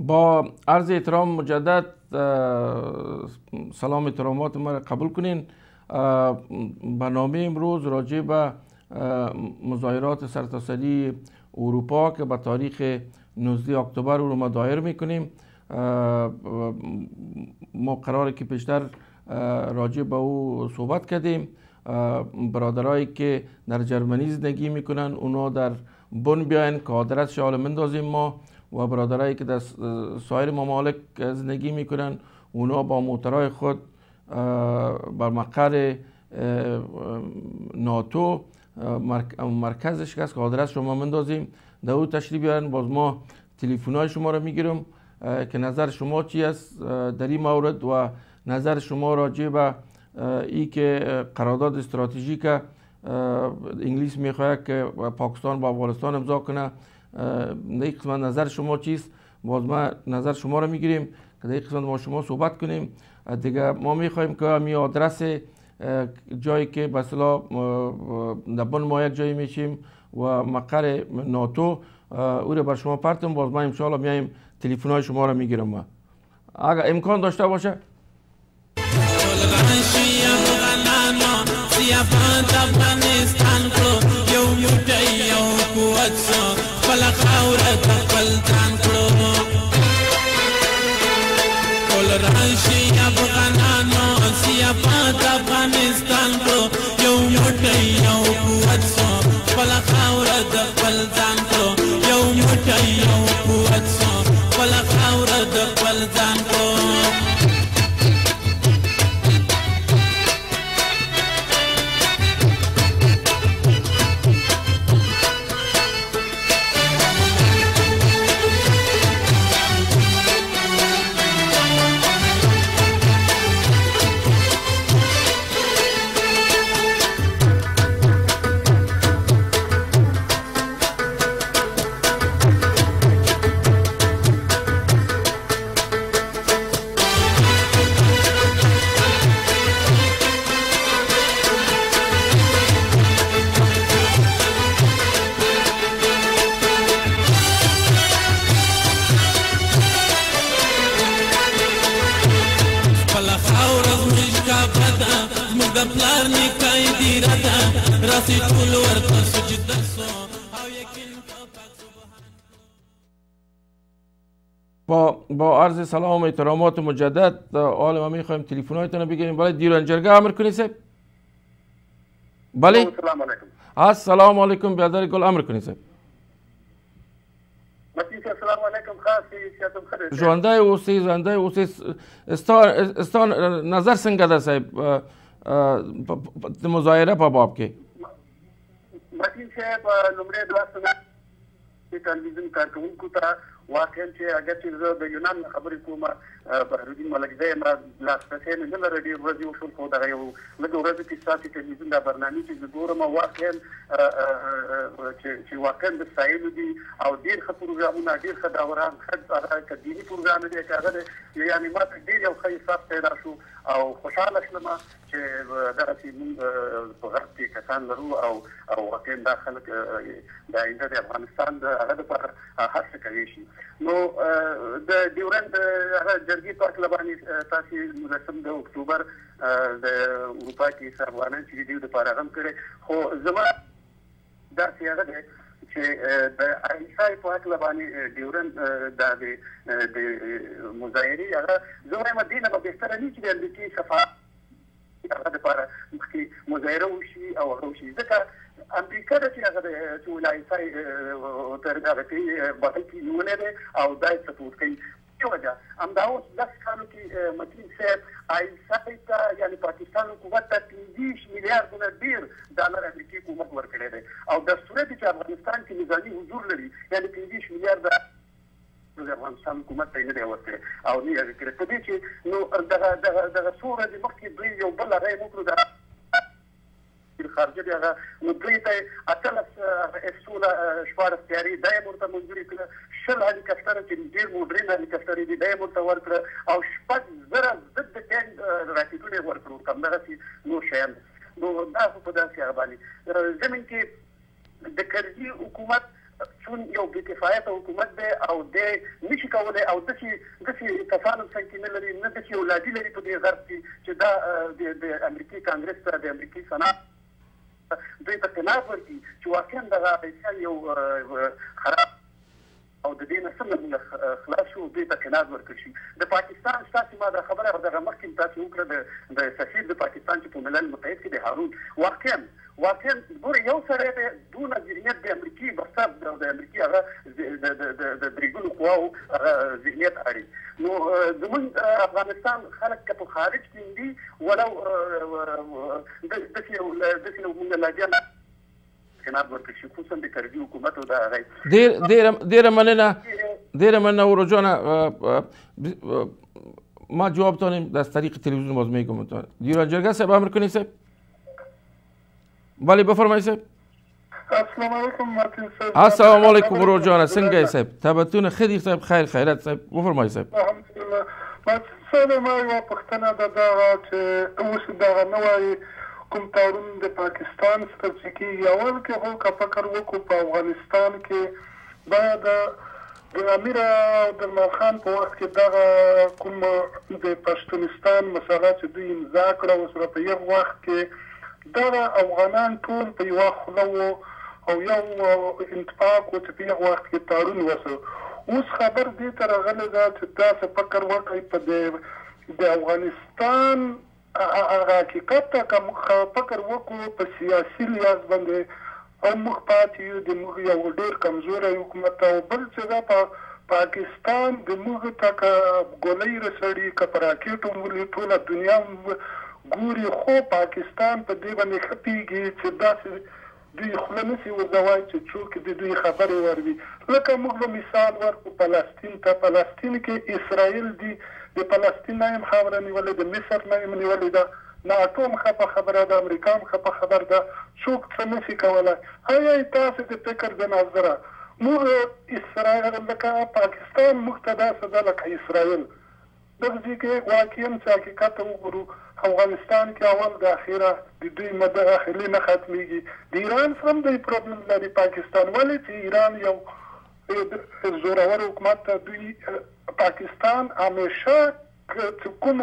با عرض احترام مجدد سلام احترامات ما را قبول کنین. برنامه امروز راجع به مظاهرات سرتاسری اروپا که به تاریخ 19 اکتبر رو ما دایر میکنیم. ما قراره که پیشتر راجع به او صحبت کردیم. برادرایی که در جرمنی زندگی میکنن اونا در بن بیاین که آدرس شال مندازیم ما، و برادرایی که در سایر ممالک زندگی میکنن اونا با موترهای خود بر مقر ناتو مرکزش هست که آدرس شما مندازیم در او تشریف بیارن. باز ما تلفن‌های شما را میگیرم که نظر شما چی است در این مورد و نظر شما راجع به ای که قرارداد استراتژیک انگلیس میخواهد که پاکستان با افغانستان امضا کنه، در این قسمت نظر شما چیست؟ باز ما نظر شما را میگیریم که در این قسمت با شما صحبت کنیم. دیگه ما میخواهیم که همین آدرس جایی که به اصطلاح در بن ما یک جایی میشیم و مقر ناتو او را بر شما پرتم. باز ما انشاءالله میایم تلفن‌های شما را میگیرم. اگر امکان داشته باشه با عرض سلام و احترامات مجدد حال ما میخوایم تلفن‌هایتون رو بگیریم. بله دیرانجرگاه امر کنید صاحب. بله السلام علیکم. السلام علیکم برادر گل امر کنید صاحب. السلام علیکم خاصی سیادت خیر. ژوندای اوسې استا نظر څنګه ده صاحب د مظاهره په باب کې؟ متین صاحب لومړی دوه سنه د تلویزیون کارکونکو ته واقعا چې اگر چې زه د یونان خبرې کوم بهرالدین ملکزی یم لاسرسی مې نه لري ډېر ورځې وشول خو دغه یو لږ ورځو کې ستاسې تلویزیون دا برنامې چې زه ګورم واقعا چې واقعا د ستایلو دي او ډېر ښه پروګرامونه ډېر ښه دوران ښه که دیني پروګرام دی که هغه دی یعنې ما ته ډېر یو ښه احساس پیدا شو او خوشحاله شلم چې دغسې مونږ په غرب کې کسان لرو او واقعا دا خلک د آینده د افغانستان د هغه دپاره هر څه کولی شي. نو د ډیورنډ هغه جرګې په هکله باندې تاسې 19 د اکتوبر د اروپا کې څه افغانان چې دي دپاره هغه هم کړی، خو زما داسې هغه دی چې د آیسای په هکله باندې ډیورنډ دا د مظاهرې هغه زه وایم دې نه به بهتره نه چې د امریکې سفارت هغه دپاره مخکې مظاهره وشي او هغه وشي، ځکه امریکا د چې هغه چې ولایسای تر هغه کې بطل کې نیولی دی او دا یې سپورټ کوي. دې وجه همدا اوس 10 کالو کې متین صاحب آیسای ته یعنې پاکستان حکومت ته 50 میلیارډونه ډېر ډالر امریکایي حکومت ورکړی دی او دستوره دی چې افغانستان کې نظامي حضور لري، یعنې 50 میلیارډه د افغانستان حکومت ته یې نه دی ورکړی او نه یې کړی. په دې چې نو دغه څو ورځې مخکې دوی یو بل هغه یې وکړو خارجه دی هغه نو دوی ته 18 F-16 تیاري دا یې ورته منظورې کړه، 20 هلیکاپټره چې ډېر موډرن هلیکاپټرې دي دا یې ورته ورکړه او 6,000 ضد ټینک راکټونه یې ورکړو همدغسې نور شیان. نو دا خو په داسې هغه باندې زمین کې د کرزي حکومت چون یو بېکفایته حکومت دی او دی نشي کولی او داسې کسان هم څنګ نه لري نه داسې اولادي لري په دې غرب کې چې دا د امریکي کانګرس سره د امریکي سنا دوی ته قناعت ورکړي چې واقعا دغه افغانستان یو خراب او د دې نه څنګه موږ خلاص شو دوی ته قناعت ورکړل شي د پاکستان ستاسې ما دا خبره دغه مخکې تاسې وکړه د سفیر د پاکستان چې په ملل متحد کې د هارون واقعا ګوره یو سړی دی دونه ذهنیت د امریکي بسته د امریکي هغه د بریګونو قواو هغه ذهنیت اړي نو زموږ افغانستان خلک که په خارج کې دي ولو داسې موږ لاجیا قناعت ورکړي شي خصوصا د کرزي حکومت او د هغه ډېره مننه ورو جانه ما جواب دادیم از طریق تلویزیون باز میگم دیران جرگه صاحب امر کنید صاحب بله بفرمایید صاحب السلام علیکم مارتین صاحب السلام علیکم ورو جانه څنګه صاحب تبتون خدي صاحب خیر خیرات صاحب بفرمایید صاحب الحمدلله مارتین صاحب ما یو پوښتنه ده دغه چې اوس دغه نوی کوم تړون د پاکستان سره چې کېږي اول کې خو که فکر وکړو په افغانستان کې باید د امیر عبدالمال خان په وخت کې دغه کوم د پښتونستان مسله چې دوی امضا کړه اوس په یو وخت کې دغه افغانان ټول په یوه خوله وو او یو اتفاق و چې په یو وخت کې تړون وشو اوس خبر دې ته راغلی ده چې تاسو فکر وکړئ په د افغانستان حقیقت ته که موږ فکر وکړو په سیاسي لحاظ باندې او موږ پاتې یو د موږ یو ډېر کمزوری حکومت او بل چې دا په پاکستان د موږ ته که ګولۍ رسړي که په راکېټ هم ولي ټوله دنیا ګوري خو پاکستان په دې باندې ښه پوهېږي چې داسې دوی خوله نشي وځوای چې څوک د دوی خبرې واوري لکه موږ به مثال ورکړو فلسطین ته فلسطین کې اسرائیل دي د فلسطین نه هم خبره نیولې د مصر نه هم نیولې ده ناټو هم ښه په خبره ده امریکا هم ښه په خبر ده څوک څه نشي کولی آیا تاسې د فکر د نظره موږ اسرائیل لکه پاکستان موږ ته داسې ده لکه اسرائیل دغه ځای کې واقعا چې حقیقت وګورو افغانستان کې اول د اخره د دوی مداخلې نه ختمېږي د ایران سره هم دوی پرابلم لري پاکستان ولې چې ایران یو زورور حکومت ته دوی پاکستان همیشه چې کوم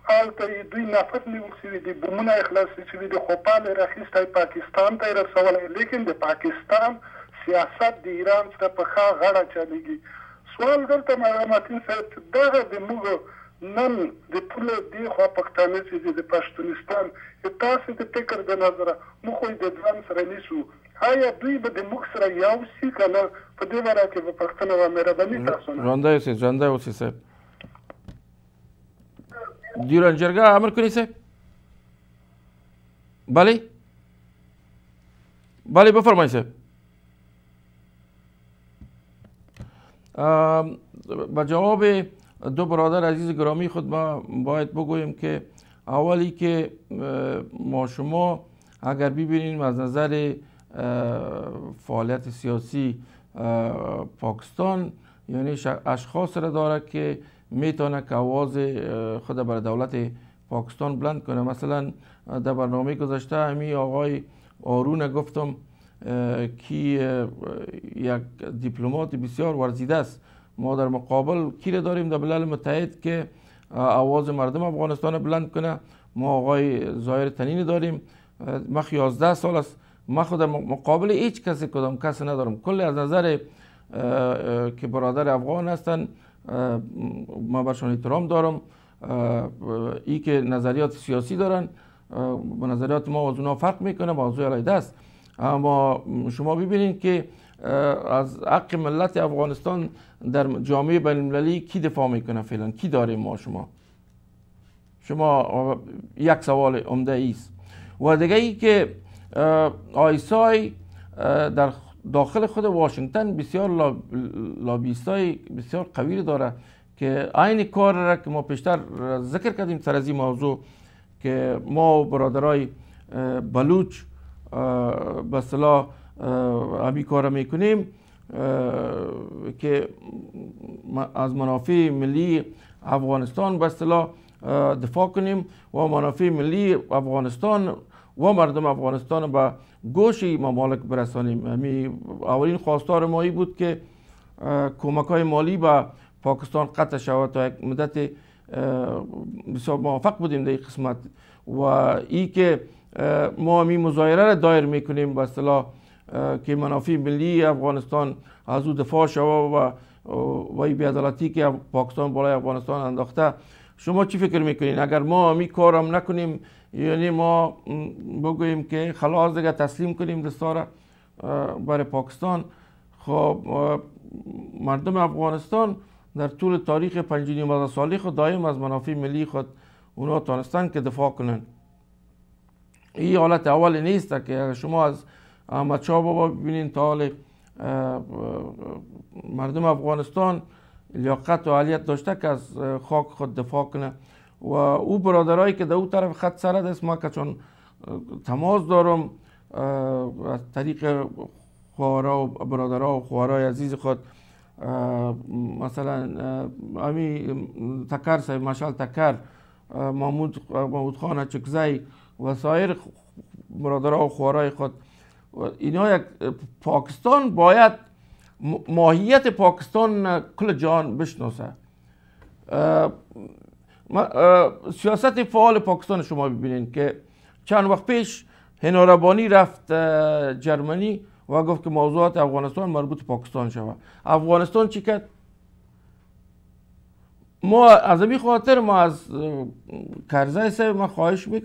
هلته دوی نفت نیول شوي دي بمونه یې خلاص شوي دي خوپال یې راخیستی پاکستان ته یې رسولی لیکن د پاکستان سیاست د ایران سره په ښه غاړه چلېږي سوال دلته مارتین صاحب چې دغه د موږ نن د ټولو دې خوا پښتانه چې دي د پښتونستان تاسې د فکر د نظره موږ خو د ځان سره نیسو آیا دوی به د موږ سره یو شي که نه په دې باره کې به پښتنه و مهرباني تاسو نه ژوندی اوسئ صاحب دیران جرگه امر کنید صاحب بله بله بفرمایید صاحب با جواب دو برادر عزیز گرامی خود ما باید بگوییم که اولی که ما شما اگر ببینیم از نظر فعالیت سیاسی پاکستان یعنی اشخاص را داره که میتونه که آواز خود بر دولت پاکستان بلند کنه مثلا در برنامه گذاشته همی آقای آرون گفتم که یک دیپلمات بسیار ورزیده است ما در مقابل کی را داریم در ملل متحد که آواز مردم افغانستان بلند کنه ما آقای ظاهر تنینی داریم ما 11 سال است ما خود در مقابل هیچ کسی کدام کسی ندارم کل از نظر که برادر افغان هستن ما برشان احترام دارم ای که نظریات سیاسی دارن با نظریات ما از اونا فرق میکنه موضوع علیحده است اما شما ببینید که از حق ملت افغانستان در جامعه بین المللی کی دفاع میکنه فعلا کی داریم ما شما یک سوال عمده ایست و دیگه ای که آیسای در داخل خود واشنگتن بسیار لابیستای بسیار قوی داره که این کار را که ما پیشتر ذکر کردیم سر از این موضوع که ما برادرای بلوچ به اصطلاح همین کار را میکنیم که از منافع ملی افغانستان به اصطلاح دفاع کنیم و منافع ملی افغانستان و مردم افغانستان به گوش ممالک برسانیم. اولین خواستار مایی بود که کمک های مالی به پاکستان قطع شود. تا یک مدت بسیار موافق بودیم در این قسمت و ای که ما همی مظاهره را دایر میکنیم به اصطلاح که منافع ملی افغانستان از او دفاع شود و این بی‌عدالتی که پاکستان بالای افغانستان انداخته. شما چی فکر میکنین اگر ما همی کارم نکنیم، یعنی ما بگوییم که خلاص دیگه تسلیم کنیم دستار برای پاکستان؟ خب مردم افغانستان در طول تاریخ 5.5 سالی خود دائم از منافع ملی خود اونا تانستن که دفاع کنن. این حالت اول نیست که شما از احمد شاه بابا ببینین تا حال مردم افغانستان لیاقت و اهلیت داشته که از خاک خود دفاع کنه و او برادرایی که در او طرف خط سرد است، ما که چون تماس دارم از طریق خواهرها و برادرها و خواهرای عزیز خود، مثلا امی تکر صاحب مشال تکر، محمود خان چکزی و سایر برادرها و خواهرای خود، اینا یک پاکستان باید ماهیت پاکستان کل جهان بشناسه. سیاست فعال پاکستان شما ببینید که چند وقت پیش هنا ربانی رفت جرمنی و گفت که موضوعات افغانستان مربوط پاکستان شود. افغانستان چی کرد؟ ما از این خاطر ما از کرزی صاحب ما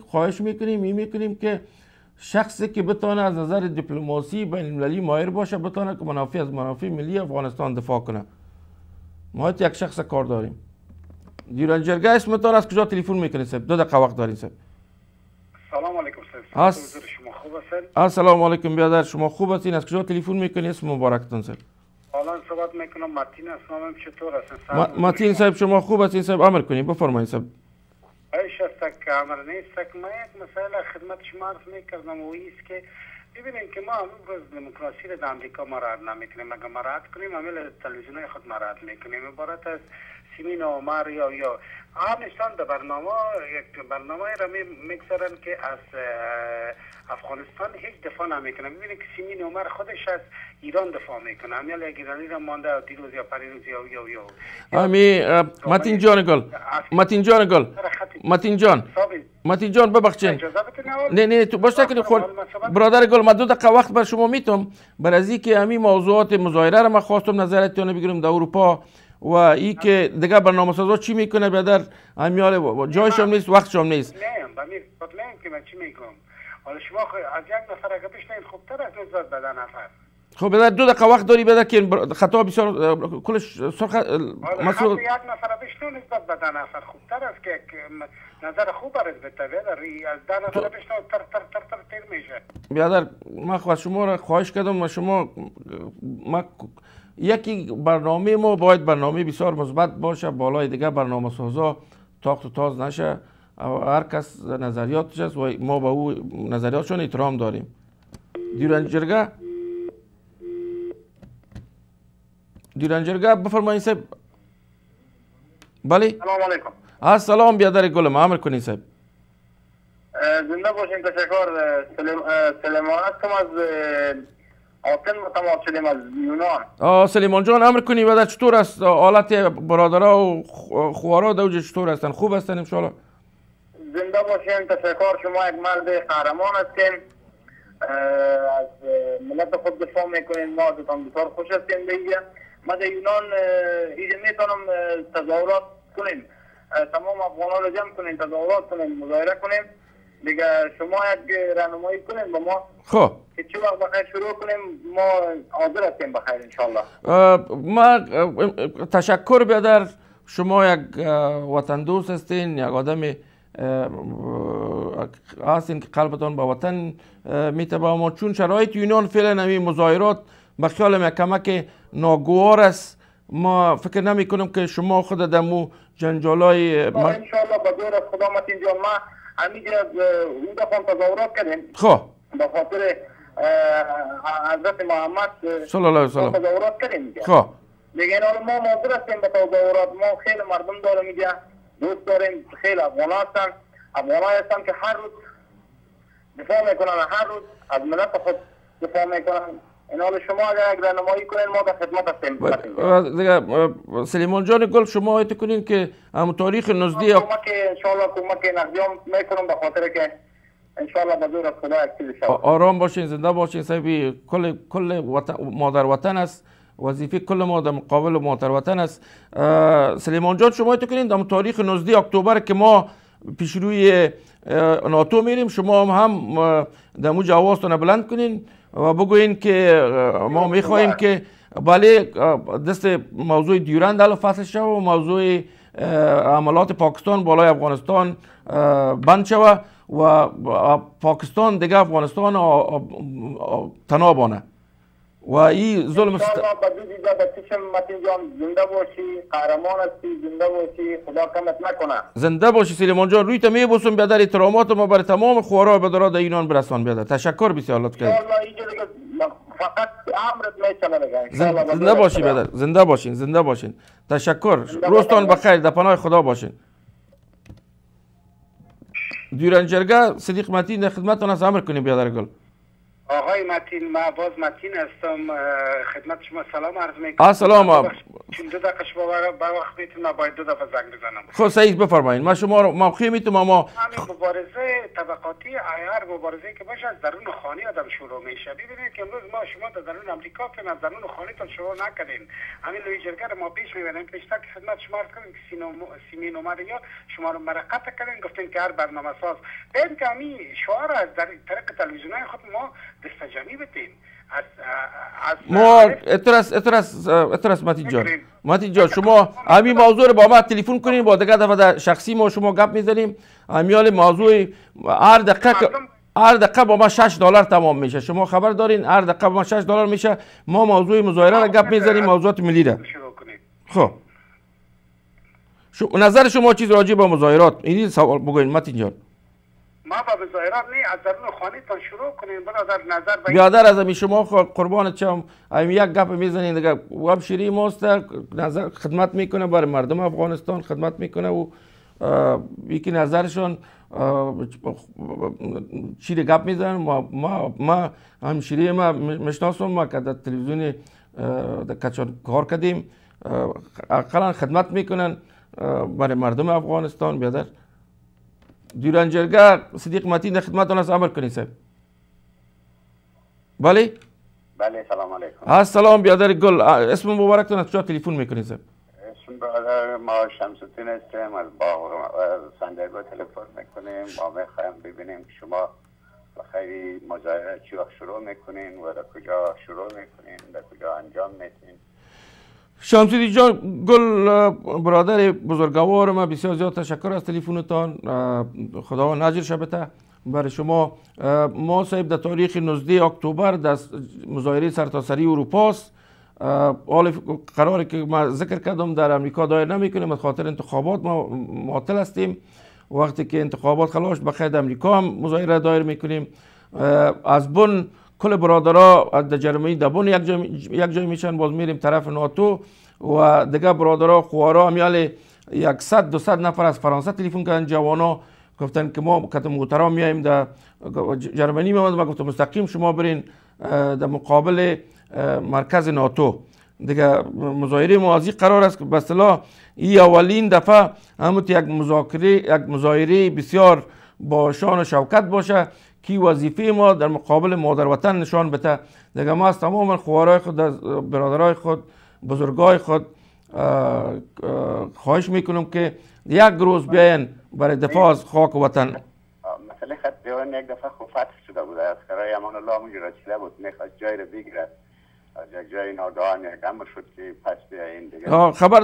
خواهش میکنیم که شخصی که بتونه از نظر دیپلماسی بین المللی ماهر باشه، بتونه که منافع از منافع ملی افغانستان دفاع کنه. ما یک شخص کار داریم. دیران جرگه اسمتان از کجا تلفن میکنید صاحب؟ 2 دقیقه وقت دارید صاحب. سلام علیکم صاحب. شما خوب هستید؟ السلام علیکم برادر، شما خوب هستین؟ از کجا تلفن میکنید؟ اسم مبارکتون صاحب. الان صحبت میکنم متین هستم. چطور هستین؟ متین صاحب شما خوب هستین صاحب؟ امر کنید بفرمایید صاحب. ایش است که امر نیست که ما یک مسئله خدمت شما عرض میکردم و ایست که ببینید که ما امروز دموکراسی را در امریکا مراعات نمیکنیم. اگر مراعات کنیم عمل تلویزیونهای خود مراعات میکنیم. عبارت از سیمین عمر یا همشان در برنامه یک برنامه را میگذارن که از افغانستان هیچ دفاع نمیکنه. ببینید که سیمین عمر خودش از ایران دفاع میکنه. امیال یک ایرانی را مانده دیروز یا پریروز یا متین جان ببخشید. نه تو باشه کنید خود برادر گل، ما 2 دقیقه وقت بر شما میتم بر از اینکه همین موضوعات مظاهره را من خواستم نظرتون بگیرم در اروپا و این که دیگه برنامه سازا چی میکنه برادر؟ همیال جایش هم نیست، وقتش هم نیست. نه بمیر مطمئن که من چی میگم. حالا شما از یک نفر اگه بشنید خوبتر از نسبت به 10 نفر. خب برادر 2 دقیقه وقت داری برادر که خطا بسیار کلش سرخ مسئول یک نفر بشنید نسبت به 10 نفر خوبتر است که نظر خوب برات بده. از 10 نفر بشنید تر تیر میشه. برادر من خواهش شما را خواهش کردم و شما یکی برنامه ما باید برنامه بسیار مثبت باشه، بالای دیگه برنامه سازا تاخت و تاز نشه. هر کس نظریاتش است و ما به او نظریاتشون احترام داریم. دیران جرگه بفرمایید صاحب. بله سلام علیکم. السلام بیادر گلم، امر کنید صاحب. زنده باشین. تشکر. سلیمان هستم از آتن تماس شدیم از یونان. سلیمان جان امر کنی و چطور است حالت برادرها و خوارا دوجه چطور هستن؟ خوب هستن ان شاء الله؟ زنده باشین. تشکر. شما یک مرد قهرمان هستین. از ملت خود دفاع میکنین. ما ازتان بسیار خوش هستیم. دیگه ما در یونان ایجا میتونم تظاهرات کنیم، تمام افغانان رو جمع کنیم، تظاهرات کنیم، مظاهره کنیم. دیگه شما یک راهنمایی کنیم با ما. خب که چه وقت بخیر شروع کنیم؟ ما حاضر هستیم بخیر انشالله. ما تشکر بیادر، شما یک وطن دوست هستین، یک آدم هستین که قلبتان با وطن میتبه. ما چون شرایط یونان فعلا همین مظاهرات به خیال ما کمک ناگوار است، ما فکر نمی کنم که شما خود دمو جنجالای انشالله با دور از خدا متین جان ما همیشه از اون دفعه تظاهرات کردیم. خب به خاطر حضرت محمد صلی الله علیه و سلم تظاهرات کردیم. خب دیگه حالا ما حاضر هستیم به تظاهرات. ما خیلی مردم داریم اینجا، دوست داریم، خیلی افغان هستن که هر روز دفاع میکنن، هر روز از ملت خود دفاع میکنن. این حال شما اگر یک راهنمایی کنین ما در خدمت هستیم. دیگه سلیمان جان گل شما آیت کنین که هم تاریخ 19 کمک انشالله کمک نقدیام میکنم به خاطر که انشالله به زور خدا اکتیو شود. آرام باشین، زنده باشین صاحبی. کل مادر وطن است، وظیفه کل ما در مقابل مادر وطن است. سلیمان جان شما آیت کنین در تاریخ 19 اکتبر که ما پیش روی ناتو میریم، شما هم در موج آوازتون بلند کنین و بگوین که ما میخواهیم که بله دست موضوع دیورند حل فصل شود و موضوع عملات پاکستان بالای افغانستان بند شود و پاکستان دیگه افغانستان تنابانه و این ظلم زنده باشی، قهرمان هستی، زنده باشی، خدا کمت نکنه. زنده باشی سلیمان جان. روی تمی بوسم بیادر احترامات ما برای تمام خوارا بدرا در ایران برسان بیادر. تشکر بسیار لطف کردید. فقط امرت میچنه دیگه. زنده باشی بیادر. زنده باشین، زنده باشین. تشکر. روزتان بخیر، در پناه خدا باشین. دیورنجرگه صدیق متین در خدمتتون است، امر کنیم بیادر گل. آقای متین، ما باز متین هستم، خدمت شما سلام عرض میکنم. سلام. چون 2 دقیقه شما با وقت بیتون ما باید 2 دفعه زنگ بزنم. خب سعید بفرمایید. ما شما رو موقعی میتونم اما همین مبارزه طبقاتی هر مبارزه که باشه از درون خانه آدم شروع میشه. ببینید که امروز ما شما در درون امریکا که از درون خانه‌تون شروع نکردین. همین لوی جرگه ما پیش میبریم. پیشتر که خدمت شما عرض کردیم که سیمین اومد یا شما رو مرقت کردین، گفتین که هر برنامه ساز ببین که همین شعار از طریق تلویزیونای خود ما دستجانی بتین ما اترس متین جان شما همین موضوع رو با ما تلفن کنین، با دیگه دفعه شخصی ما شما گپ میزنیم. همیال موضوع هر دقیقه با ما $6 تمام میشه. شما خبر دارین هر دقیقه با ما $6 میشه. ما موضوع مظاهره رو گپ میزنیم، موضوعات ملی را. خب نظر شما چیز راجع به مظاهرات این سوال بگوین متین جان. ما با مظاهرات نه از درون خانه تان شروع کنیم. برادر نظر بیادر از امی شما قربانت شم. یک گپ میزنین دیگه وب شیری ماست، نظر خدمت میکنه برای مردم افغانستان خدمت میکنه و یکی نظرشون چی گپ میزنن. ما همشیری ما مشناسم، ما که در تلویزیون کچان کار کردیم، اقلا خدمت میکنن برای مردم افغانستان. بیادر دیورنجرگه صدیق متین در خدمتتون است، امر کنید صاحب. بله سلام علیکم. سلام بیادر گل، اسم مبارکتون از کجا تلفن میکنید صاحب؟ اسم برادر ما شمس‌الدین هستیم، از باغ سندرگاه تلفن میکنیم. ما میخوایم ببینیم که شما بخیری مظاهره چی وقت شروع میکنین و در کجا شروع میکنین، در کجا انجام میدین. شمس‌الدین جان گل برادر بزرگوار ما، بسیار زیاد تشکر از تلفنتان. خداوند اجر شبته برای شما. ما صاحب در تاریخ 19 اکتبر در مظاهره سرتاسری اروپا است. حال قراره که ما ذکر کردم در امریکا دایر نمیکنیم، از خاطر انتخابات ما معطل هستیم. وقتی که انتخابات خلاص بخیر در امریکا هم مظاهره دایر میکنیم. از بن کل برادرها در جرمنی در بن یک جای میشن، باز میریم طرف ناتو و دیگه برادرها خوارا همیال 100-200 نفر از فرانسه تلفن کردن، جوانا گفتن که ما کت محترم میایم در جرمنی میامد. ما گفتم مستقیم شما برین در مقابل مرکز ناتو. دیگه مظاهره موازی قرار است که به اصطلاح این اولین دفعه همون یک مظاهره بسیار با شان و شوکت باشه که وظیفه ما در مقابل مادر وطن نشان بده. دیگه ما از تمام خوارای خود، برادرای خود، بزرگای خود خواهش میکنم که یک روز بیاین برای دفاع از خاک وطن. مثلا خط دیوان یک دفعه خوب فتح شده بوده، از کرای امان الله اونجا چیده بود، میخواست جای رو بگیره، از یک جای ناگهان یک امر شد که پس بیاین دیگه. خبر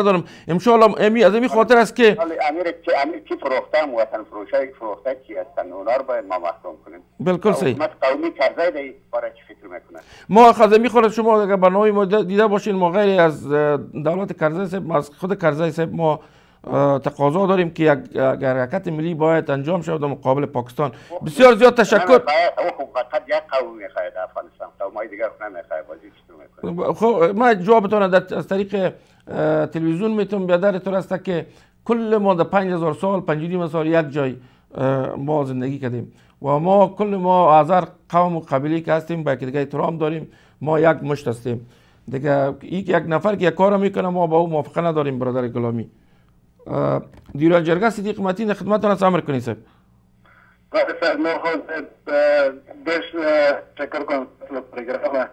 دارم انشاءالله. از این خاطر است که امیر کی فروختن، وطن فروشای فروخته کی هستن، اونا رو باید ما محکوم کنیم. بالکل صحیح. حکومت قومی کرزی دی برای چی فکر میکنه؟ ما خازمی خورد شما اگر برنامه ما دیده باشین، ما غیر از دولت کرزی صاحب، از خود کرزی صاحب ما تقاضا داریم که یک حرکت ملی باید انجام شود در مقابل پاکستان. بسیار زیاد تشکر. او فقط یک قوم میخواهد افغانستان، قومای دیگر نمیخواهد بازی چطور میکنه. خب ما جوابتون از طریق تلویزیون میتونم بیادر تو است که کل ما در 5000 سال 5.5 سال یک جای ما زندگی کردیم و ما کل ما آذر قوم و قبیله که هستیم با دیگه احترام داریم. ما یک مشت هستیم دیگه. یک نفر که یک کار میکنه ما با او موافقه نداریم. برادر گلامی دیران جرگه صدیق متین خدمتتان است. امر کنید صاحب. صاحب ما خود بهش شکر کنم پروگرام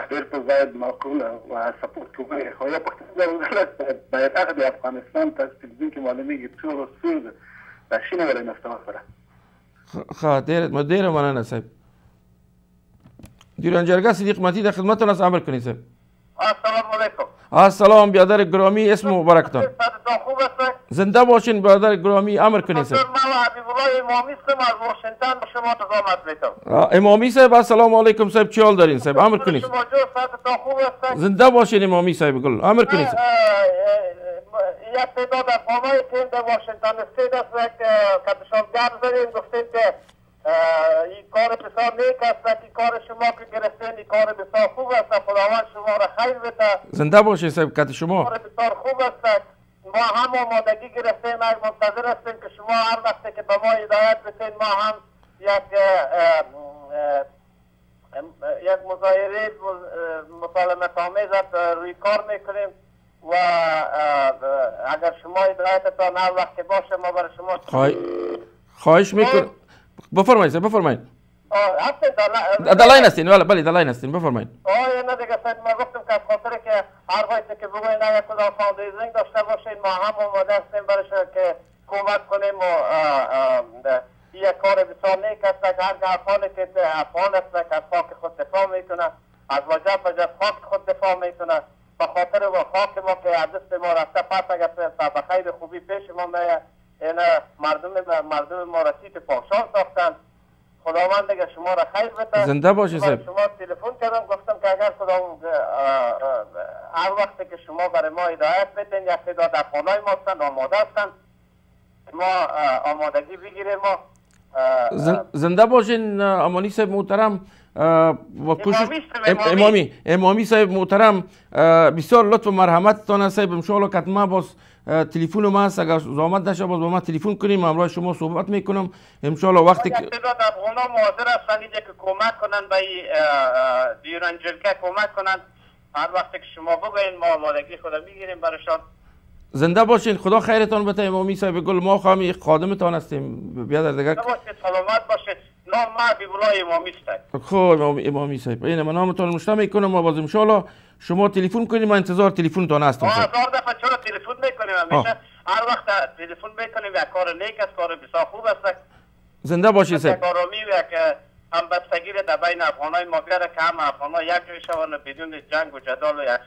دیر پر زاید معقول و سپورت کنه. خواهی پختن باید اخد افغانستان تا تلویزیون که معلومه که طور و سود بخشینه برای نفتان برای خواه دیر منانه صاحب. دیران جرگه صدیق متین خدمتتان است. امر کنید صاحب. السلام علیکم. السلام برادر گرامی، اسم مبارکتان. زنده باشین برادر گرامی. امر کنید صاحب. من حبیب الله امامی هستم از واشنگتن به شما تزامت میکنم. امامی صاحب السلام علیکم صاحب. چی حال دارین صاحب؟ امر کنید. شما جو صحتتان خوب است؟ زنده باشین امامی صاحب گل. امر کنید صاحب. یک تعداد افغانای که در واشنگتن استیت است که شما گرد زدیم گفتید که این کار بسیار نیک است. این کار شما که گرفتین این کار بسیار خوب است. خداوند شما را خیر بده. زنده باشین صاحب. کت شما کار بسیار خوب است. ما هم آمادگی گرفتیم. منتظر هستیم که شما هر وقت که به ما هدایت بتین ما هم یک مظاهره مطالبت آمیز روی کار میکنیم و اگر شما هدایتتان هر وقت که باشه ما برای شما خواهش میکنم. بفرمایید صاحب بفرمایید. هستید در لاین هستین؟ بله در لاین هستین. بفرمایید. نه دیگه صاحب ما گفتم که از خاطر که هر وقتی که بگوین اگر کدام فاندیزینگ داشته باشین ما هم آماده هستیم برای که کمک کنیم و یک کار بسیار نیک است که هر افغانی که افغان است که از خاک خود دفاع میکنه از وجب خاک خود دفاع میکنه به خاطر و خاک ما که از دست ما رفته پس اگر به خیر خوبی پیش ما میه این مردم ما رسید پاشان ساختن. خداوند دیگه شما را خیر بده. زنده باشی صاحب. شما تلفن کردم گفتم که اگر کدام هر وقتی که شما برای ما هدایت بدین یک تعداد افغانای ما هستند آماده هستند ما آمادگی بگیریم. ما زنده باشین امانی صاحب محترم و امامی صاحب محترم. بسیار لطف و مرحمتتان است صاحب. ان شاء الله کتما باز تلفن ما هست اگر زحمت نشه باز با ما تلفن کنیم همراه شما صحبت میکنم ان شاء الله. وقتی که تعداد افغانا حاضر هستند اینجا که کمک کنن به دیران جرگه کمک کنن هر وقتی که شما بگوین ما آمادگی خود میگیریم برایشان. زنده باشین. خدا خیرتان بده امامی صاحب گل. ما خواهم خادمتان هستیم. بیادر دیگه سلامت باشید. نام ما حبیب الله امامی است. خب امامی صاحب این من نامتان مشتاق میکنم و باز ان شاء الله شما تلفن کنید. ما انتظار تلفنتان هستم. هزار دفعه چرا تلفن میکنیم همیشه هر وقت تلفن میکنیم یک کار نیک است کار بسیار خوب است. زنده باشید صاحب. کارامی که هم بستگی در بین افغانای ما بیاره که هم افغانا یک جای شوند بدون جنگ و جدال و یک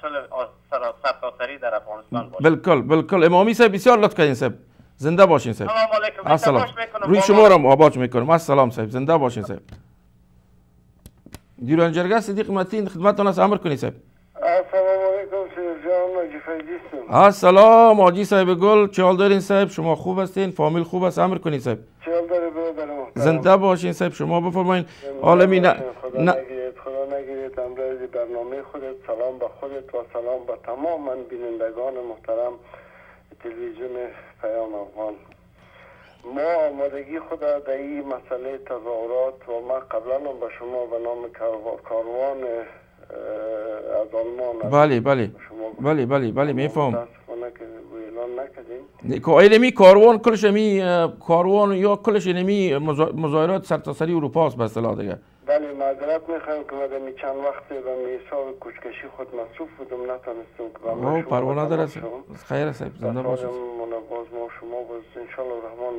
سرتاسری در افغانستان باشه. بالکل امامی صاحب بسیار لطف کردین صاحب. زنده باشین صاحب. سلام علیکم. السلام. روی شما را آباد میکنم. السلام صاحب. زنده باشین صاحب. دیران جرگه صدیق متین خدمتتان است. امر کنید صاحب. السلام علیکم سیدجان حاجی فیضی هستم. السلام حاجی صاحب گل. چه حال دارین صاحب؟ شما خوب هستین؟ فامیل خوب است؟ امر کنید صاحب. چه حال داره برادر محترم؟ زنده باشین صاحب. شما بفرمایید. عالمی خدا نگیرید امروز برنامه خودت. سلام به خودت و سلام به تمام بینندگان محترم تلویزیون پیام افغان. ما آمادگی خود در این مسئله تظاهرات و ما قبلا هم به شما به نام کاروان از آلمان بله میفهم. متاسفانه که اعلان نکردیم که اینمی کاروان کلش کاروان یا کلش اینمی مظاهرات سرتاسری اروپا است به اصطلاح دیگه. بله معذرت میخوایم که من چند وقت به حساب کوچکشی خود مصروف بودم نتونستم که پروانه داره خیر است. زنده باشید. باز ما شما باز ان شاء الله الرحمن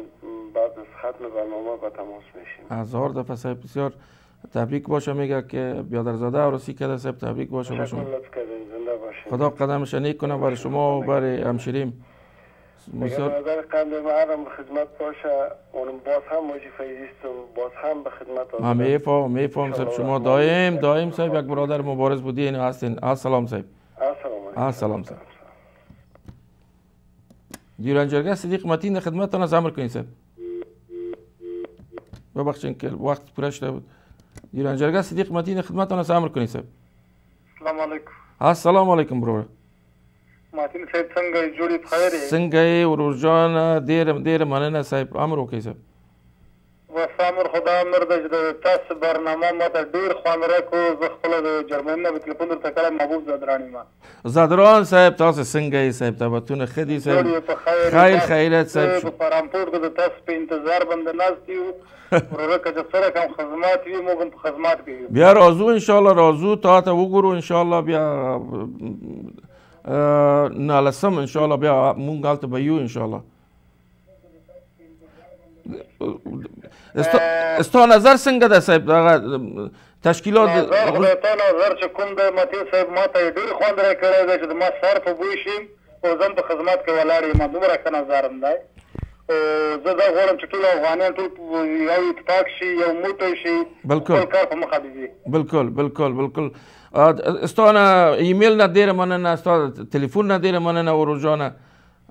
بعد از ختم برنامه به تماس میشیم. هزار دفعه صاحب بسیار تبریک باشه. میگه که بیادرزاده عروسی کرده صاحب. تبریک باشه به شما. خدا قدمش نیک کنه برای شما و برای همشیریم. برادر قند معرم خدمت باشه. اونم باز هم موجی فیضیستم باز هم به خدمت میفهم صاحب. شما دائم صاحب یک برادر مبارز بودی این هستین. السلام صاحب. السلام صاحب. دیران جرگه صدیق متین خدمتتان است. امر کنید صاحب. ببخشید که وقت پوره شده بود. دیران جرگه صدیق متین خدمتتان است. امر کنید صاحب. السلام علیکم. السلام علیکم برادر. متین صاحب څنګه جوړی بخیر؟ څنګه ورور جان ډیر مننه صاحب. امر وکړئ صاحب. سامر خدا امر ده چې د تاسو برنامه ماته ډېر خوند راکړو. زه خپله د جرمني نه به تلیفون درته کړی. محبوب زادران یم. زادران صاحب تاسو څنګه یې صاحب؟ طبعتونه ښه دي صاحب؟ خیر خیریت صاحب؟ په فرانکفورټ کې د تاسو په انتظار باندې ناست یو. وراره که چې سره کوم خدمات وي موږ هم په خدمات کې یو. بیا راځو انشاءالله، راځو تا ته وګورو انشاءالله. بیا نالسم انشاءالله بیا مونږ هلته به یو انشاءالله. ستا نظر څنګه ده صاحب دغه تشکیلات؟ تا نظر چې کوم دی متین صاحب ما ته یې ډېر خوند راکړی دی چې د ما سر په بوی شي او زه هم په خدمت کې ولاړ یم. دومره ښه نظر هم دی. زه دا غواړم چې ټول افغانیان ټول یو اتفاق شي، یو موټی شي، خپل کار په مخه ځي. بالکل بالکل بالکل. ستا نه ایمیل نه ډېره مننه، ستا تلیفون نه ډېره مننه ورور جانه.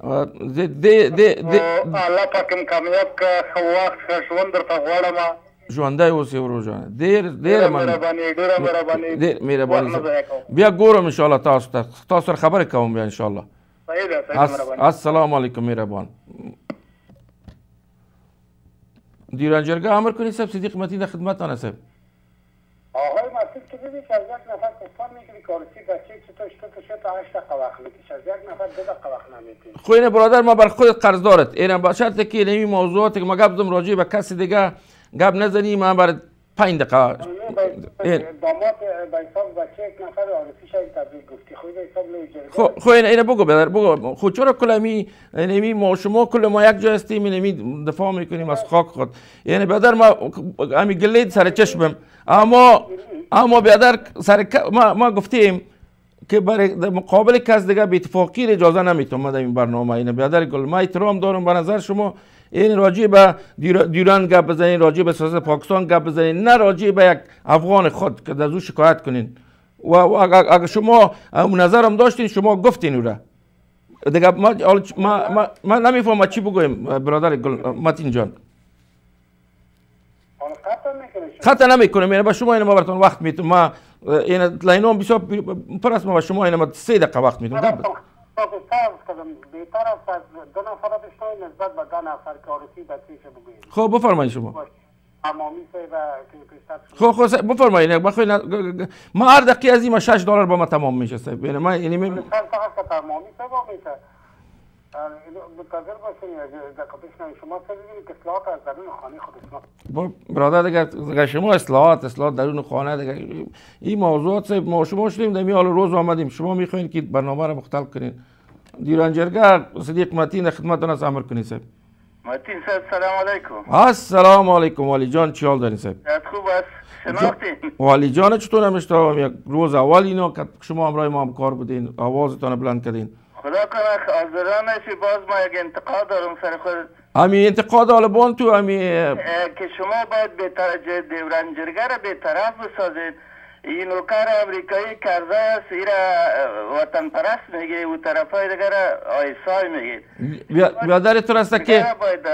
الله پاک هم کامیاب کړه. ښه وخت ښه ژوند درته غواړم. ژوندی اوسې ورور جانه. ډېره مهرباني، ډېره مهرباني. ډېر مهرباني. بیا ګورم انشاءالله تاسو ته، تاسو سره خبرې کوم بیا انشاءالله. صحیح ده، صحیح مهرباني. السلام علیکم مهربان. دیران جرگه امر کنید صاحب. صدیق متین در خدمتتان صاحب. آقای مسعود که ببینید از یک نفر پستان میکنی کارسی بچه چطور شد تا 8 دقیقه وقت میکش، از یک نفر 2 دقیقه وقت نمیکنی. خو اینه برادر ما بر خودت قرض دارد. اینم با شرطی که این موضوعاتی که ما گپ زدم راجع به کسی دیگه گپ نزنی، من بر 5 دقیقه. داماد به حساب بچه یک نفر عارفی شاید تبریک گفتی. خو به حساب لیجر. خو اینه بگو برادر بگو. خو چرا کل ما شما کل ما یک جا هستیم اینمی دفاع میکنیم از خاک خود. یعنی برادر ما امی گلید سر چشمم، اما برادر سر ما گفتیم که برای مقابل کس دیگه به اتفاقی اجازه نمیتونم در این برنامه. اینه برادر گل ما احترام دارم به نظر شما. این راجع به دیوران گپ بزنین، راجع به سیاست پاکستان گپ بزنین، نه راجع به یک افغان خود که از او شکایت کنین. و اگر شما اون نظرم داشتین شما گفتین او را دیگه. ما نمیفهمم چی بگویم برادر متین جان. خطا نمیکنم. یعنی با شما اینو ما براتون وقت میتونم. ما این لاینام بسیار پر است. ما با شما اینو 3 دقیقه وقت میتونم. بهتر است از 2 نفر بشنوید نسبت به 2 نفر که عارفی بچه‌ش بگویید. خب بفرمایید شما. تمامی صاحب خب بفرمایید. ما هر دقیقه از این $6 با ما تمام میشه صاحب. یعنی ما یعنی تمامی صاحب میشه. منتظر باشین دقیقه بشنوید. شما چه ببینید که اصلاحات از درون خانه خودتون. برادر دیگه شما اصلاحات درون خانه دیگه این موضوعات صاحب ما شما شدیم در حال روز آمدیم. شما میخواین که برنامه رو مختل کنین. دیران جرگه صدیق متین خدمتتون است امر کنید صاحب. متین صاحب سلام علیکم. السلام علیکم والی جان، چی حال دارین صاحب؟ خوب است. شناختین؟ والی جان چطور نمیشتم؟ یک روز اول اینا که شما همراه ما همکار بودین آوازتان بلند کردین. خدا کنه حاضران نشی. باز ما یک انتقاد دارم سر خود. همین انتقاد آلبان تو همین که شما باید به دیوران جرگه را بی‌طرف بسازید. این نوکر امریکایی کرده است، ایرا وطن پرست میگه، او طرفای دیگر را آیسای میگه. بیادر تو است که باید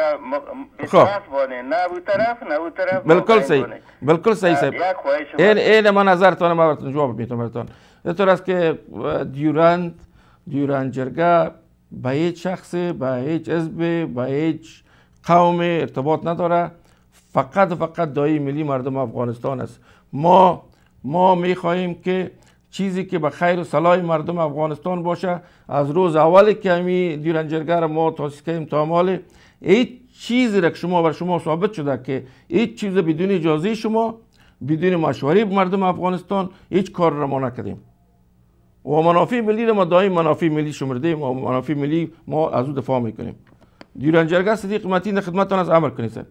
بی‌طرف بانه، نه او طرف نه او طرف. بالکل صحیح، بالکل صحیح صاحب. این من نظرتان ما براتون جواب میتونم براتون. اینطور است که دیوران جرگه به هیچ شخصی، به هیچ حزب، به هیچ قوم ارتباط نداره. فقط دایی ملی مردم افغانستان است. ما میخواهیم که چیزی که به خیر و صلاح مردم افغانستان باشه. از روز اولی که همی دیوران جرگه را ما تاسیس کردیم تا حال هیچ چیزی را که بر شما ثابت شده که هیچ چیز بدون اجازه شما، بدون مشوره مردم افغانستان هیچ کار را ما نکردیم. و منافع ملی را ما دائم منافع ملی شمردیم و منافع ملی ما از او دفاع میکنیم. دیوران جرگه صدیق متین خدمتتان از امر کنید صاحب.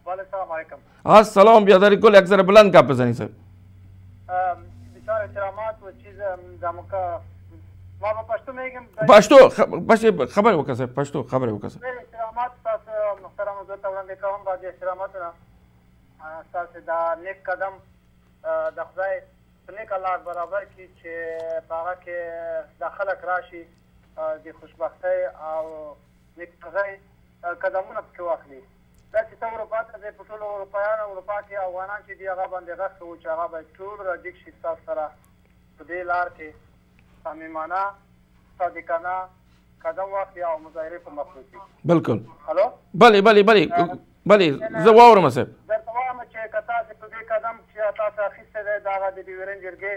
بله سلام علیکم. السلام بیادر گل یک ذره بلند گپ بزنید صاحب. بسیار احترامات و چیز دموکا ما با پشتو میگم. پشتو خبر وکړه صاحب. پشتو خبر وکړه صاحب. احترامات تاسو محترم حضرت وړاندې کوم. بعد احتراماتونه تاسو دا نیک قدم د خدای په نیک الله برابر کړي چې په هغه کې د خلک راشي د خوشبختۍ او نیکمرغۍ قدمونه پکې واخلي. داسې ته اروپا ته ځې په ټولو اروپا کې افغانان چې دي هغه باندې غږ کوو چې هغه باید ټول راجګ شي ستاسو سره په دې لار کې صمیمانه صادقانه قدم واخلي او مظاهرې په مخ وکړي. بالکل. الو. بله بله زه واورم صاحب درته وایم چې که تاسې په دې قدم چې تاسو اخیستی دی د هغه د ډیورنډ جرګې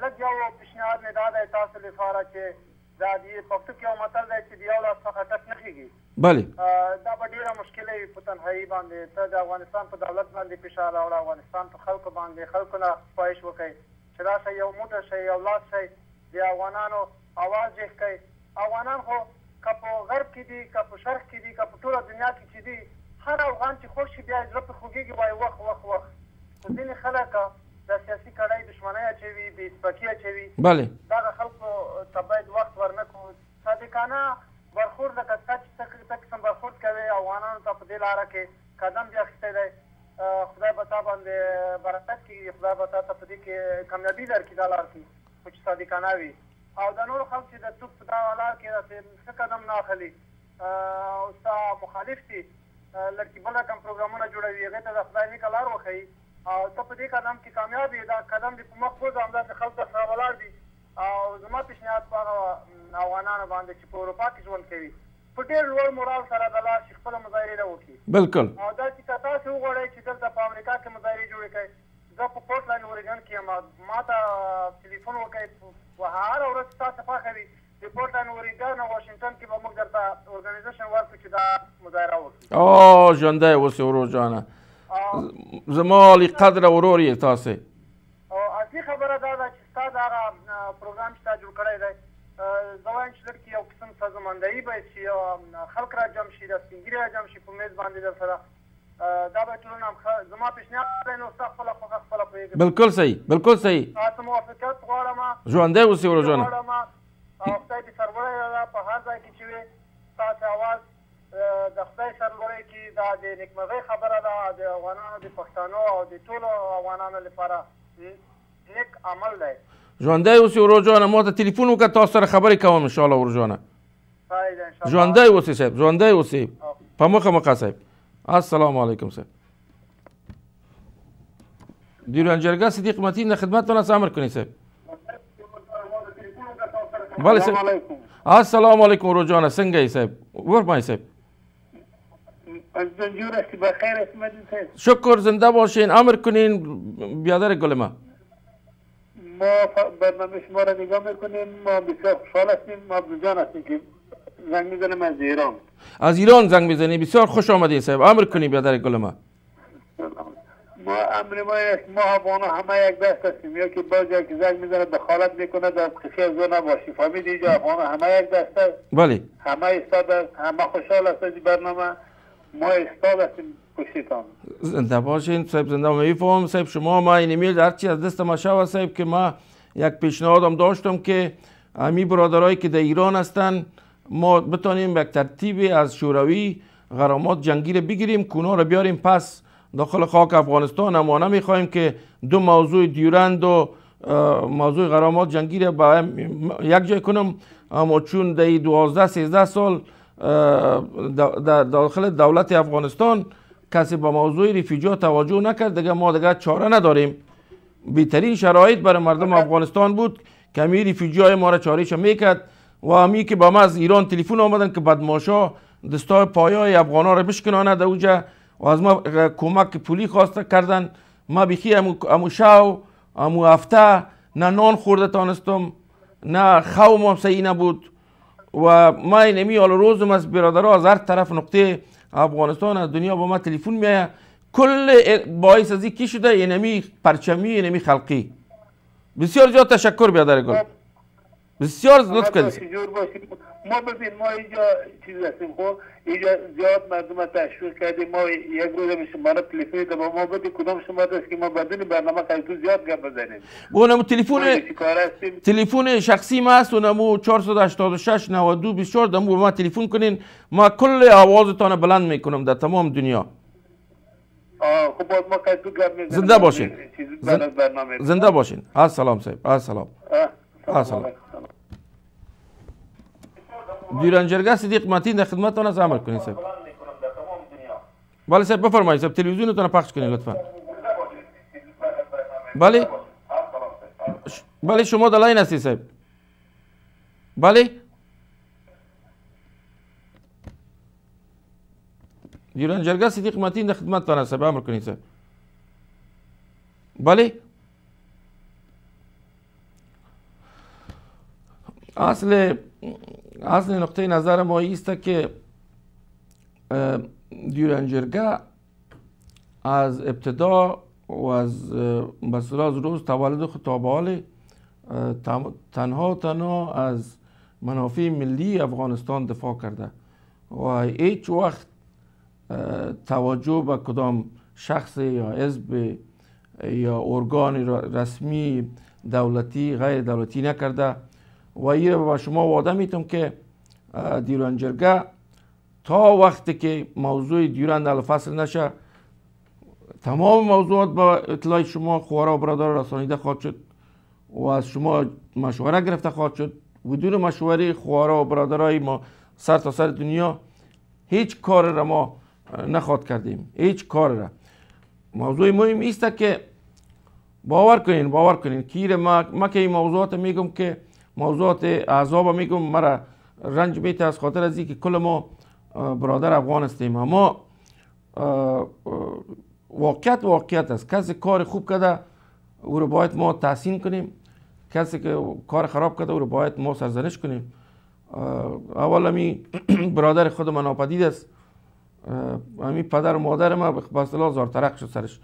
لږ یو پیشنهاد مې دا دی تاسو لپاره چې دا د پښتو کې یو متل دی چې د یو لاس څخه ټک نه خېږي بله دا به ډېره مشکله وي په تنهایي باندې ته د افغانستان په دولت باندې فشار راوړه افغانستان په خلکو باندې خلکو نه خواهش وکړئ چې راشئ یو موټی شئ یو لاس شئ د افغانانو اواز جګ کړئ افغانان خو که په غرب کې دي که په شرق کې دي که په ټوله دنیا کې چې دي هر افغان چې خوښ شي بیا یې زړه پرې خوږېږي وایي وخت خو ځینې خلک د سیاسي کړۍ دښمنۍ اچوي بې اتفاقي اچوي بله دغه خلکو ته باید وخت ورنه کړو صادقانه برخورد لکه ته قسم برخورد کوې افغانانو ته په دې لاره کې قدم دې اخیستی دی خدای به تا باندې برکت کړي خدای به تا ته په دې کې کامیابي درکړي دا لار کې خو چې صادقانه وي او د نورو خلکو چې د توپ په دغه لار کې داسې ښه قدم نه اخلي او ستا مخالف دي لړکي بل رقم پروګرامونه جوړوي هغې ته د خدای نیکه لار وښیي او ته په دې قدم کې کامیاب یې دا قدم دې په مخ وځه همداسې خلکو ته سره ولاړ دي او زما پیشنهاد په هغه افغانانو باندې چې په اروپا کې ژوند کوي په ډېر لوړ مورال سره د لاس چې خپله مظاهرې وکړي بالکل او دا چې که تاسې وغواړئ چې دلته په امریکا کې مظاهرې جوړې کړئ زه په پورټلنډ اورېګن کې یم ما ته ټلیفون وکړئ هره ورځ تاسو خوښه وي د پورټلنډ اورېګن او واشنګټن کې به موږ درته ارګنایزیشن ورکړو چې دا مظاهره وکړي ژوندی اوسې ورور جانه زما عالي قدره ورور یې تاسې او اصلي خبره دا ده چې ستا د هغه پروګرام چې تا جوړ کړی دی زه وایم چې لږ یو قسم سازماندهي باید شي خلک را جمع شي د سپین ږیري را جمع شي په میز باندې در سره دا به ټولنه زما پیشنهاد دی نو ستا خپله خوښه خپله پوهېږم بالکل صحیح بالکل صحیح تاسو موافقت غواړم ژوندی اوسې ورور جانه غواړم او خدای دې سرلوړی ده په هر ځای کې چې وې ستاسې اواز د خدای سرلوړی کې دا د نیکمرغۍ خبره ده د افغانانو د پښتنو او د ټولو افغانانو لپاره نیک عمل دی ژوندی اوسې ورور جانه ما ته تلیفون وکړه تاسو سره خبرې کوم انشاءالله ورور جانه ژوندی اوسې صاحب ژوندی اوسې په مخه مخه صاحب السلام علیکم صاحب ډیورنډ جرګه صدیق متین د خدمتتون هست امر کنید صاحب بله صاحب السلام علیکم ورور جانه څنګه یې صاحب ورمایید صاحب شکر زنده باشین امر کنین بیادر گل ما برنامه شما را نگاه میکنیم ما بسیار خوشحال هستیم ما جان هستیم که زنگ میزنیم از ایران از ایران زنگ میزنی بسیار خوش آمدین صاحب امر کنی بیادر گل ما امر ما است ما افغان همه یک دست هستیم یا که باز یک زنگ میزنه دخالت میکنه در خیلی زور نباشی فهمید اینجا افغان همه یک دست است بله همه استاد است همه خوشحال است از برنامه ما استاد هستیم پشتیتان زنده باشین صاحب زنده میفهم صاحب شما ما این ایمیل هرچی از دست ما شود صاحب که ما یک پیشنهادم داشتم که امی برادرایی که در ایران هستن ما بتانیم یک ترتیبی از شوروی غرامات جنگی رو بگیریم کونا رو بیاریم پس داخل خاک افغانستان. اما نمیخوایم که دو موضوع دیورند و موضوع غرامات جنگی رو با یک جای کنم. اما چون در 12-13 سال داخل دولت افغانستان کسی با موضوع رفیجا توجه نکرد، دیگه ما دیگه چاره نداریم. بهترین شرایط برای مردم افغانستان بود که امی رفیجای ما را چارهش میکرد و امی که با ما از ایران تلفن آمدن که بدماشا دستای پایای افغانا را بشکنانه در اوجه و از ما کمک پولی خواسته کردن. ما بیخی امو شو امو هفته نه نان خورده تانستم نه خوام هم صحیح نبود و ما اینمی حال روزم از برادرها از هر طرف نقطه افغانستان از دنیا با ما تلفن میایه. کل باعث از کی شده اینمی پرچمی اینمی خلقی. بسیار زیاد تشکر بیادر گل، بسیار لطف کردید. ما ببین ما اینجا چیز هستیم خب اینجا زیاد مردم تشویق کردیم. ما یک روز میشه ما را تلفن ده با ما بدی کدام شما دست که ما بدون برنامه خیلی تو زیاد گپ بزنیم. اونمو تلفن شخصی ما است، اونمو 486 92 24 دمو ما تلفن کنین، ما کل آوازتان بلند میکنم در تمام دنیا. خب باز ما خیلی تو گپ میزنیم. زنده باشین. زنده باشین. السلام صاحب. السلام. السلام. دیورنډ جرګه صدیق متین د خدمتتون از عمل کنید صاحب. بله صاحب بفرمایید صاحب تلویزیونتون پخش کنید لطفا. بله بله شما در لاین هستید صاحب. بله دیوران جرگه صدیق متین در خدمتتان است. امر کنید صاحب. بله اصل نقطه نظر ما است که دیوران جرگه از ابتدا و از روز تولد خود تا به حال تنها از منافع ملی افغانستان دفاع کرده و هیچ وقت توجه به کدام شخص یا حزب یا ارگان رسمی دولتی غیر دولتی نکرده و این با شما وعده میتونم که دیوران جرگه تا وقتی که موضوع دیوران حل فصل نشه تمام موضوعات با اطلاع شما خوارا و برادر رسانیده خواهد شد و از شما مشوره گرفته خواهد شد. بدون مشوره خوارا و برادرای ما سر تا سر دنیا هیچ کار را ما نخواد کردیم، هیچ کار را. موضوع مهم است که باور کنین که ما که این موضوعات میگم که موضوعات اعصاب میگم مرا رنج میته از خاطر از اینکه کل ما برادر افغان هستیم. اما واقعیت است. کسی کار خوب کرده او رو باید ما تحسین کنیم، کسی که کار خراب کرده او رو باید ما سرزنش کنیم. اول همی برادر خود من ناپدید است، همی پدر و مادر ما به اصطلاح زارترک شد سرش.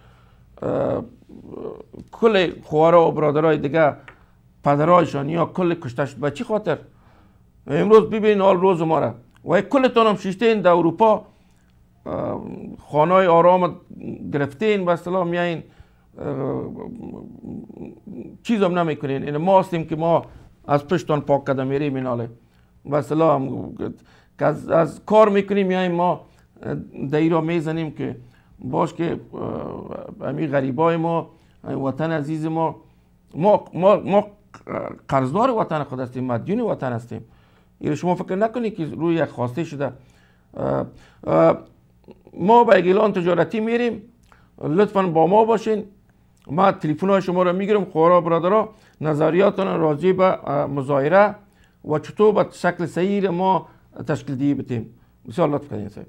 کل خوارا و برادرای دیگه پدرایشان یا کل کشته شد. به چی خاطر؟ امروز ببینید حال روز ما را و کلتون هم شیشتین در اروپا خانه‌های آرام گرفتین به اصطلاح میایین چیز هم نمیکنین. این ما هستیم که ما از پشتان پاک کده میریم ایناله به اصطلاح از کار میکنیم میاییم ما دایی را میزنیم که باش که همی غریبای ما وطن عزیز ما قرضدار وطن خود هستیم، مدیون وطن هستیم. این شما فکر نکنید که روی یک خواسته شده. ما به اعلان تجارتی میریم، لطفا با ما باشین. ما تلفن های شما را میگیرم، خوارا برادرها نظریاتون راجع به مظاهره و چطور به شکل صحیح ما تشکیل دهی بتیم. بسیار لطف کنید صاحب.